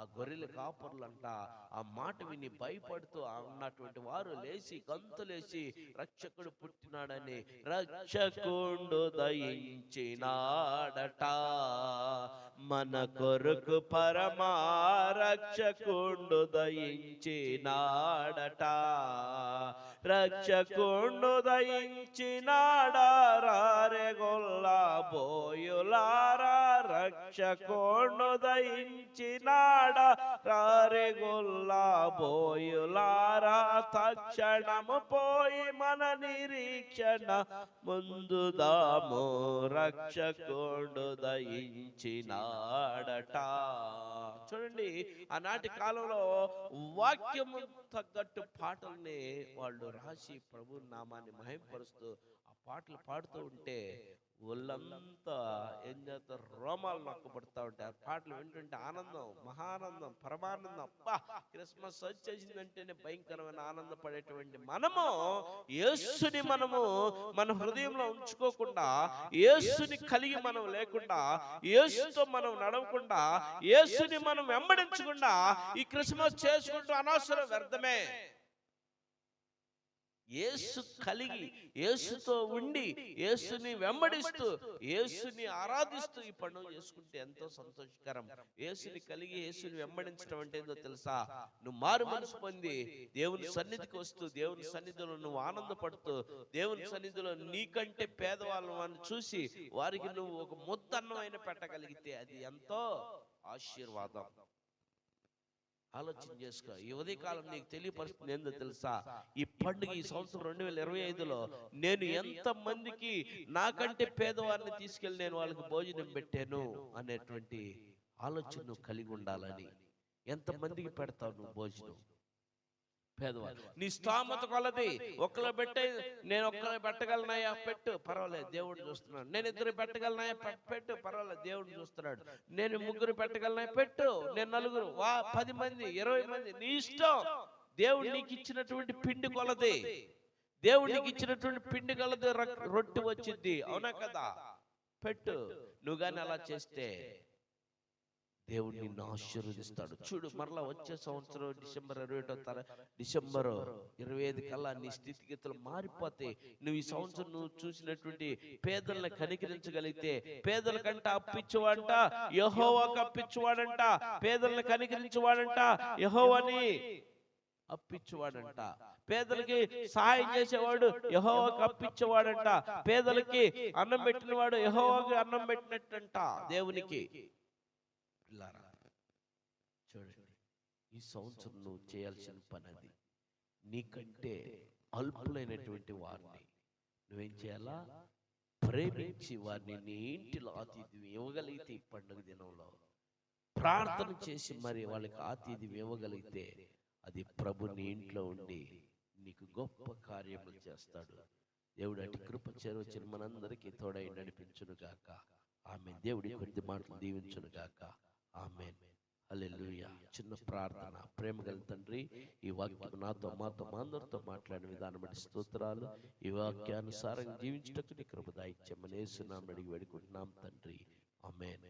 ఆ గొర్రెల కాపర్లంట ఆ మాట విని భయపడుతూ ఉన్నటువంటి వారు లేచి గంతులేసి రక్షకుడు పుట్టినాడని, రక్షకుడు దయించినాడట మన కొరకు, పరమా రక్షకుడు దయించినాడట, రక్షకుడు దయించినాడా రారే గొల్లా బోయులారా, రక్షకుడు దయించినాడా రారే గొల్లా బోయులారా, తక్షణము పోయి మన నిరీక్షణ ముందుదాము, రక్షకుడు దయించినాడట. చూడండి, ఆనాటి కాలంలో వాక్యము తగ్గట్టు పాటల్ని వాళ్ళు రాసి ప్రభు నామాన్ని మహిమపరుస్తూ ఆ పాటలు పాడుతూ ఉంటే ఒళ్ళంతా ఏం చేస్తారు, రోమాలు నొక్కబడుతూ ఉంటాయి. ఆ పాటలు వింటుంటే ఆనందం, మహానందం, పరమానందం. క్రిస్మస్ వచ్చేసిందంటేనే భయంకరమైన ఆనందపడేటువంటి మనము యేసుని మన హృదయంలో ఉంచుకోకుండా, యేసుని కలిగి మనం లేకుండా, యేసుతో మనం నడవకుండా, యేసుని మనం వెంబడించకుండా ఈ క్రిస్మస్ చేసుకుంటూ అనవసరం, వ్యర్థమే. యేసు కలిగి, యేసుతో ఉండి, యేసుని వెంబడిస్తూ, యేసుని ఆరాధిస్తూ ఈ పండుగ చేసుకుంటే ఎంతో సంతోషకరం. యేసుని కలిగి యేసుని వెంబడించడం అంటే ఏందో తెలుసా? నువ్వు మారు మనసు పొంది దేవుని సన్నిధికి వస్తూ, దేవుని సన్నిధిలో నువ్వు ఆనందపడుతూ, దేవుని సన్నిధిలో నీకంటే పేదవాళ్ళని చూసి వారికి నువ్వు ఒక ముద్దన్నం అయినా పెట్టగలిగితే అది ఎంతో ఆశీర్వాదం. ఆలోచన చేసుకో. ఈ ఉదయకాలం నీకు తెలియపరుస్తుంది ఏందో తెలుసా? ఈ పండుగ ఈ సంవత్సరం 2025లో నేను ఎంత మందికి నాకంటే పేదవారిని తీసుకెళ్ళి నేను వాళ్ళకి భోజనం పెట్టాను అనేటువంటి ఆలోచన నువ్వు కలిగి ఉండాలని. ఎంతమందికి పెడతావు నువ్వు భోజనం? పేదవాళ్ళు నీ స్తోమత కొలది. ఒక్కలో పెట్టే, నేను ఒక్కరు పెట్టగలనాయా, పెట్టు, పర్వాలేదు, దేవుడు చూస్తున్నాడు. నేను ఇద్దరు పెట్టగలనాయా, పెట్టు, పర్వాలేదు, దేవుడు చూస్తున్నాడు. నేను ముగ్గురు పెట్టగలనాయా, పెట్టు. నేను నలుగురు, 10 మంది, 20 మంది, నీ ఇష్టం. దేవుడు నీకు ఇచ్చినటువంటి పిండి కొలది, దేవుడు నీకు ఇచ్చినటువంటి పిండి కొలది రొట్టె వచ్చింది, అవునా కదా? పెట్టు. నువ్వు కానీ అలా చేస్తే దేవుడు నిన్ను ఆశీర్వదిస్తాడు. చూడు, మరలా వచ్చే సంవత్సరం డిసెంబర్ 25 కల్లా నీ స్థితిగతులు మారిపోతే, నువ్వు ఈ సంవత్సరం నువ్వు చూసినటువంటి పేదలను కనికరించగలిగితే, పేదల కంట అప్పిచ్చేవాడంట యెహోవాకు అప్పిచ్చేవాడంట, పేదలను కనికరించేవాడంట యెహోవాని అప్పిచ్చేవాడంట, పేదలకి సహాయం చేసేవాడు యెహోవాకు అప్పిచ్చేవాడంట, పేదలకి అన్నం పెట్టినవాడు యెహోవాకు అన్నం పెట్టినట్టంట దేవునికి. చూడండి, ఈ సంవత్సరం నువ్వు చేయాల్సిన పని అది. నీకంటే అల్పులైనటువంటి వారిని నువ్వేం చేయాలా? ప్రేమించి వారిని నీ ఇంటిలో ఆతిథ్యం ఇవ్వగలిగితే, ఈ పండుగ దినంలో ప్రార్థన చేసి మరి వాళ్ళకి ఆతిథ్యం ఇవ్వగలిగితే, అది ప్రభు నీ ఇంట్లో ఉండి నీకు గొప్ప కార్యములు చేస్తాడు. దేవుడు అటు కృప చేరవచ్చిన మనందరికీ తోడై నడిపించును గాక. ఆమేన్. దేవుడి కొద్ది మాటలు దీవించును గాక. ఆమేన్. హల్లెలూయా. చిన్న ప్రార్థన. ప్రేమ గల తండ్రి, ఈ వాక్యం నాతో మాతో మా అందరితో మాట్లాడిన విధానం బట్టి స్తోత్రాలు. ఈ వాక్యానుసారంగా జీవించటకు నీ కృప దయచేయమని యేసు నామమున అడిగి వేడుకుంటున్నాం తండ్రి. ఆమేన్.